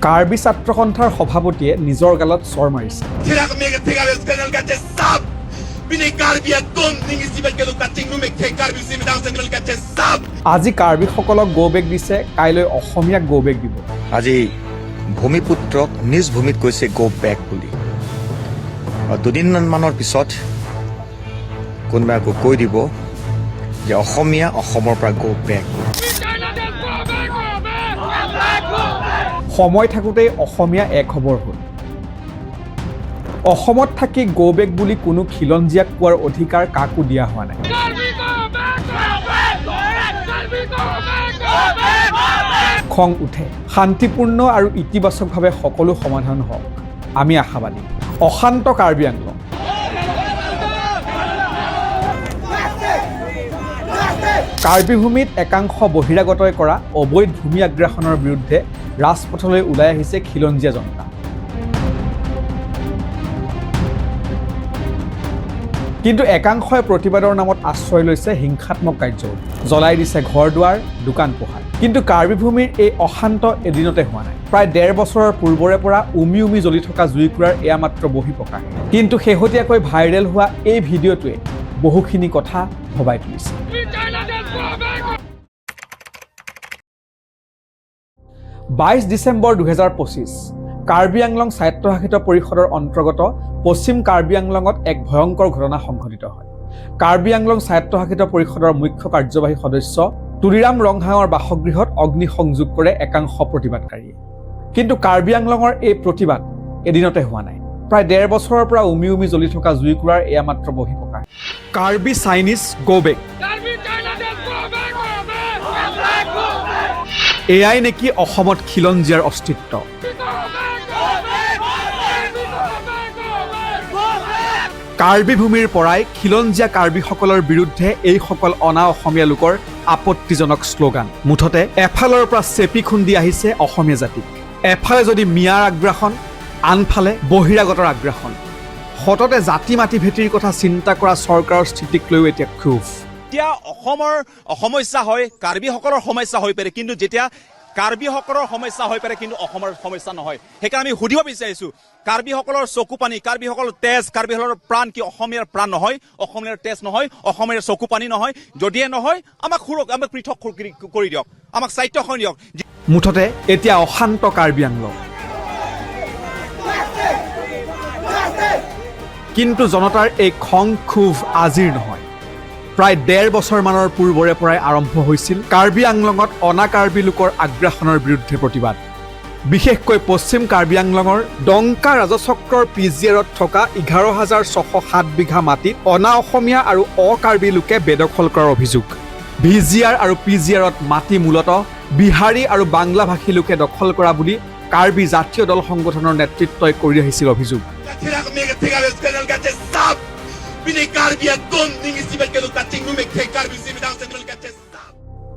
কাৰ্বি ছাত্ৰ সন্থাৰ সভাপতিয়ে নিজৰ গালত চৰ মাৰিছে। আজি কাৰ্বিসকলক গৌবেগ দিছে, কাইলৈ অসমীয়াক গৌবেগ দিব। আজি ভূমিপুত্ৰক নিজ ভূমিত কৈছে গো বেক বুলি। দুদিনমানৰ পিছত কোনোবাই আকৌ কৈ দিব যে অসমীয়া অসমৰ পৰা গো বেক। সময় থাকোঁতেই অসমীয়া এক খবৰ হ'ল। অসমত থাকি গৌবেগ বুলি কোনো খিলঞ্জীয়াক কোৱাৰ অধিকাৰ কাকো দিয়া হোৱা নাই। খং উঠে, শান্তিপূৰ্ণ আৰু ইতিবাচকভাৱে সকলো সমাধান হওক, আমি আশাবাদী। অশান্ত কাৰ্বি আংলং। কাৰ্বি ভূমিত একাংশ বহিৰাগতই কৰা অবৈধ ভূমি আগ্ৰাসনৰ বিৰুদ্ধে ৰাজপথলৈ ওলাই আহিছে খিলঞ্জীয়া জনতা। কিন্তু একাংশই প্ৰতিবাদৰ নামত আশ্ৰয় লৈছে হিংসাত্মক কাৰ্যত, জ্বলাই দিছে ঘৰ দুৱাৰ, দোকান পোহাৰ। কিন্তু কাৰ্বি ভূমিৰ এই অশান্ত এদিনতে হোৱা নাই। প্ৰায় ১.৫ বছৰৰ পূৰ্বৰে পৰা উমি উমি জ্বলি থকা জুইকুৰাৰ এয়া মাত্ৰ বহিঃপ্ৰকাশ। কিন্তু শেহতীয়াকৈ ভাইৰেল হোৱা এই ভিডিঅ'টোৱে বহুখিনি কথা ভবাই তুলিছে। ২২ ডিচেম্বৰ ২০২৫ কাৰ্বি আংলং স্বায়ত্তশাসিত পৰিষদৰ অন্তৰ্গত পশ্চিম কাৰ্বি আংলঙত এক ভয়ংকৰ ঘটনা সংঘটিত হয়। কাৰ্বি আংলং স্বায়ত্তশাসিত পৰিষদৰ মুখ্য কাৰ্যবাহী সদস্য তুলিৰাম ৰংহাঙৰ বাসগৃহত অগ্নিসংযোগ কৰে একাংশ প্ৰতিবাদকাৰীয়ে। কিন্তু কাৰ্বি আংলঙৰ এই প্ৰতিবাদ এদিনতে হোৱা নাই। প্ৰায় ১.৫ বছৰৰ পৰা উমি উমি জ্বলি থকা জুইকুৰাৰ এয়া মাত্ৰ বহিঃপ্ৰকাশ। কাৰ্বি চাইনিজ গৌবেগ। এয়াই নেকি অসমত খিলঞ্জীয়াৰ অস্তিত্ব? কাৰ্বি ভূমিৰ পৰাই খিলঞ্জীয়া কাৰ্বিসকলৰ বিৰুদ্ধে এইসকল অনা অসমীয়া লোকৰ আপত্তিজনক শ্লোগান। মুঠতে এফালৰ পৰা চেপি খুন্দি আহিছে অসমীয়া জাতিক। এফালে যদি মিয়াৰ আগ্ৰাসন, আনফালে বহিৰাগতৰ আগ্ৰাসন। সততে জাতি মাটি ভেটিৰ কথা চিন্তা কৰা চৰকাৰৰ স্থিতিক লৈও এতিয়া ক্ষোভ। এতিয়া অসমৰ সমস্যা হয়, কাৰ্বিসকলৰ সমস্যা হৈ পৰে, কিন্তু যেতিয়া কাৰ্বিসকলৰ সমস্যা হৈ পৰে কিন্তু অসমৰ সমস্যা নহয়। সেইকাৰণে আমি সুধিব বিচাৰিছোঁ, কাৰ্বিসকলৰ চকু পানী, কাৰ্বিসকলৰ তেজ, কাৰ্বিসকলৰ প্ৰাণ কি অসমীয়াৰ প্ৰাণ নহয়? অসমীয়াৰ তেজ নহয়? অসমীয়াৰ চকু পানী নহয়? যদিহে নহয় আমাক পৃথক কৰি দিয়ক, আমাক স্বায়ত্তশাসন দিয়ক। মুঠতে এতিয়া অশান্ত কাৰ্বি আংলং। কিন্তু জনতাৰ এই খং ক্ষোভ আজিৰ নহয়। প্ৰায় ১.৫ বছৰমানৰ পূৰ্বৰে পৰাই আৰম্ভ হৈছিল কাৰ্বি আংলঙত অনা কাৰ্বি লোকৰ আগ্ৰাসনৰ বিৰুদ্ধে প্ৰতিবাদ। বিশেষকৈ পশ্চিম কাৰ্বি আংলঙৰ ডংকা ৰাজচক্ৰৰ পিজিআৰত থকা ১১,৬০৭ বিঘা মাটিত অনা অসমীয়া আৰু অকাৰ্বি লোকে বেদখল কৰাৰ অভিযোগ। ভিজিআৰ আৰু পিজিআৰত মাটি মূলতঃ বিহাৰী আৰু বাংলাভাষী লোকে দখল কৰা বুলি কাৰ্বি জাতীয় দল সংগঠনৰ নেতৃত্বই কৰি আহিছিল অভিযোগ।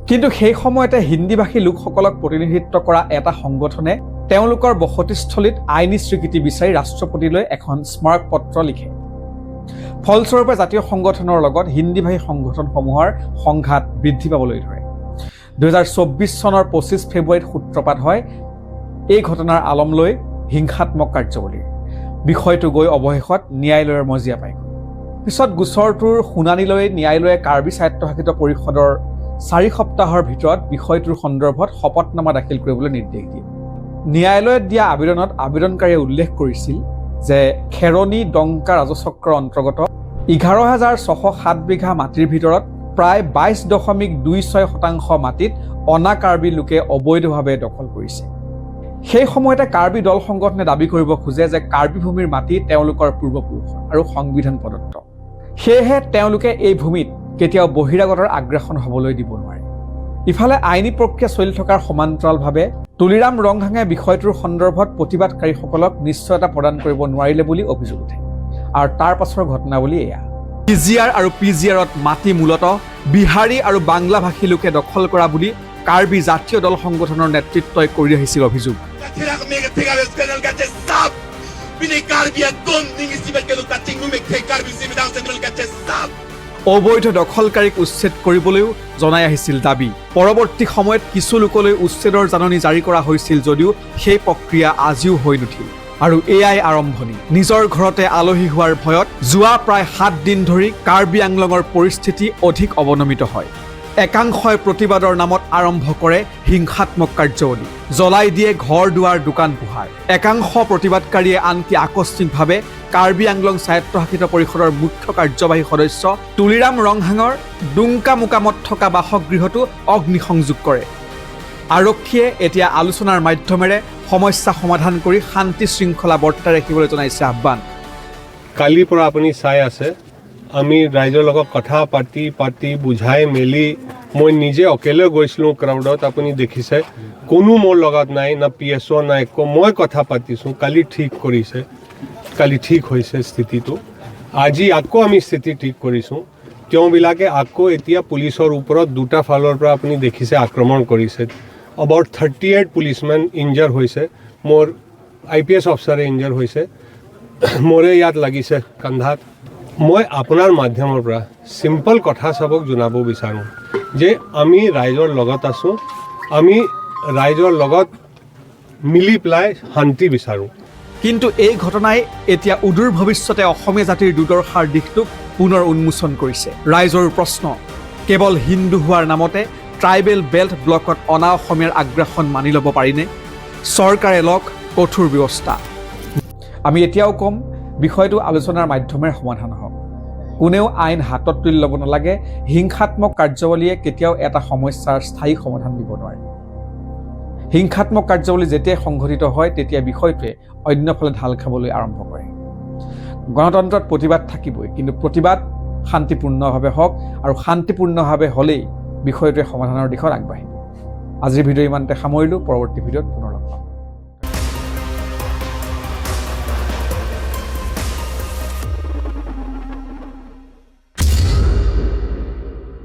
কিন্তু সেই সময়তে হিন্দীভাষী লোকসকলক প্ৰতিনিধিত্ব কৰা এটা সংগঠনে তেওঁলোকৰ বসতিস্থলীত আইনী স্বীকৃতি বিচাৰি ৰাষ্ট্ৰপতিলৈ এখন স্মাৰক পত্ৰ লিখে। ফলস্বৰূপে জাতীয় সংগঠনৰ লগত হিন্দীভাষী সংগঠনসমূহৰ সংঘাত বৃদ্ধি পাবলৈ ধৰে। ২০২৪ চনৰ ২৫ ফেব্ৰুৱাৰীত সূত্ৰপাত হয় এই ঘটনাৰ আলম লৈ হিংসাত্মক কাৰ্যৱলীৰ। বিষয়টো গৈ অৱশেষত ন্যায়ালয়ৰ মজিয়া পায়। পিছত গোচৰটোৰ শুনানিলৈ ন্যায়ালয়ে কাৰ্বি স্বায়ত্তশাসিত পৰিষদৰ ৪ সপ্তাহৰ ভিতৰত বিষয়টোৰ সন্দৰ্ভত শপতনামা দাখিল কৰিবলৈ নিৰ্দেশ দিয়ে। ন্যায়ালয়ত দিয়া আবেদনত আবেদনকাৰীয়ে উল্লেখ কৰিছিল যে খেৰণী ডংকা ৰাজচক্ৰৰ অন্তৰ্গত ১১,৬০৭ বিঘা মাটিৰ ভিতৰত প্ৰায় ২২.২৬% মাটিত অনা কাৰ্বি লোকে অবৈধভাৱে দখল কৰিছে। সেই সময়তে কাৰ্বি দল সংগঠনে দাবী কৰিব খোজে যে কাৰ্বি ভূমিৰ মাটি তেওঁলোকৰ পূৰ্বপুৰুষ আৰু সংবিধান প্ৰদত্ত। সেয়েহে তেওঁলোকে এই ভূমিত কেতিয়াও বহিৰাগতৰ আগ্ৰাসন হ'বলৈ দিব নোৱাৰে। ইফালে আইনী প্ৰক্ৰিয়া চলি থকাৰ সমান্তৰালভাৱে তুলিৰাম ৰংহাঙে বিষয়টোৰ সন্দৰ্ভত প্ৰতিবাদকাৰীসকলক নিশ্চয়তা প্ৰদান কৰিব নোৱাৰিলে বুলি অভিযোগ উঠে। আৰু তাৰ পাছৰ ঘটনাৱলী এয়া। ভিজিআৰ আৰু পিজিআৰত মাটি মূলতঃ বিহাৰী আৰু বাংলাভাষী লোকে দখল কৰা বুলি কাৰ্বি জাতীয় দল সংগঠনৰ নেতৃত্বই কৰি আহিছিল অভিযোগ। অবৈধ দখলকাৰীক উচ্ছেদ কৰিবলৈও জনাই আহিছিল দাবী। পৰৱৰ্তী সময়ত কিছু লোকলৈ উচ্ছেদৰ জাননী জাৰি কৰা হৈছিল যদিও সেই প্ৰক্ৰিয়া আজিও হৈ নুঠিল। আৰু এয়াই আৰম্ভণি। নিজৰ ঘৰতে আলহী হোৱাৰ ভয়ত যোৱা প্ৰায় 7 দিন ধৰি কাৰ্বি আংলঙৰ পৰিস্থিতি অধিক অৱনমিত হয়। একাংশই প্ৰতিবাদৰ নামত আৰম্ভ কৰে হিংসাত্মক কাৰ্যৱলী, জ্বলাই দিয়ে ঘৰ দুৱাৰ দোকান পোহাৰ। একাংশ প্ৰতিবাদকাৰীয়ে আনকি আকস্মিকভাৱে কাৰ্বি আংলং স্বায়ত্তশাসিত পৰিষদৰ মুখ্য কাৰ্যবাহী সদস্য তুলিৰাম ৰংহাঙৰ ডুংকা মোকামত থকা বাসগৃহতো অগ্নিসংযোগ কৰে। আৰক্ষীয়ে এতিয়া আলোচনাৰ মাধ্যমেৰে সমস্যা সমাধান কৰি শান্তি শৃংখলা বৰ্তাই ৰাখিবলৈ জনাইছে আহ্বান। কালিৰ পৰা আপুনি চাই আছে আমি ৰাইজৰ লগত কথা পাতি বুজাই মেলি মই নিজে অকেলে গৈছিলোঁ ক্ৰাউডত। আপুনি দেখিছে কোনো মোৰ লগত নাই, না PSO নাই, মই কথা পাতিছোঁ। কালি ঠিক কৰিছে, কালি ঠিক হৈছে স্থিতিটো। আজি আকৌ আমি স্থিতি ঠিক কৰিছোঁ। তেওঁবিলাকে আকৌ এতিয়া পুলিচৰ ওপৰত দুটা ফালৰ পৰা আপুনি দেখিছে আক্ৰমণ কৰিছে। about 38 পুলিচমেন ইনজাৰ হৈছে। মোৰ IPS অফিচাৰে ইনজাৰ হৈছে, মোৰে ইয়াত লাগিছে কান্ধাত। মই আপোনাৰ মাধ্যমৰ পৰা চিম্পল কথা চাবক জনাব বিচাৰোঁ যে আমি ৰাইজৰ লগত আছোঁ, আমি ৰাইজৰ লগত মিলি পেলাই শান্তি বিচাৰোঁ। কিন্তু এই ঘটনাই এতিয়া উদূৰ ভৱিষ্যতে অসমীয়া জাতিৰ দুৰ্দশাৰ দিশটোক পুনৰ উন্মোচন কৰিছে। ৰাইজৰ প্ৰশ্ন, কেৱল হিন্দু হোৱাৰ নামতে ট্ৰাইবেল বেল্ট ব্লকত অনা অসমীয়াৰ আগ্ৰাসন মানি ল'ব পাৰিনে? চৰকাৰে লওক কঠোৰ ব্যৱস্থা। আমি এতিয়াও ক'ম, বিষয়টো আলোচনাৰ মাধ্যমেৰে সমাধান হওক। কোনেও আইন হাতত তুলি ল'ব নালাগে। হিংসাত্মক কাৰ্যৱলীয়ে কেতিয়াও এটা সমস্যাৰ স্থায়ী সমাধান দিব নোৱাৰে। হিংসাত্মক কাৰ্যৱলী যেতিয়াই সংঘটিত হয় তেতিয়া বিষয়টোৱে অন্যফালে ঢাল খাবলৈ আৰম্ভ কৰে। গণতন্ত্ৰত প্ৰতিবাদ থাকিবই, কিন্তু প্ৰতিবাদ শান্তিপূৰ্ণভাৱে হওক, আৰু শান্তিপূৰ্ণভাৱে হ'লেই বিষয়টোৱে সমাধানৰ দিশত আগবাঢ়িব। আজিৰ ভিডিঅ' ইমানতে সামৰিলোঁ। পৰৱৰ্তী ভিডিঅ'ত পুনৰ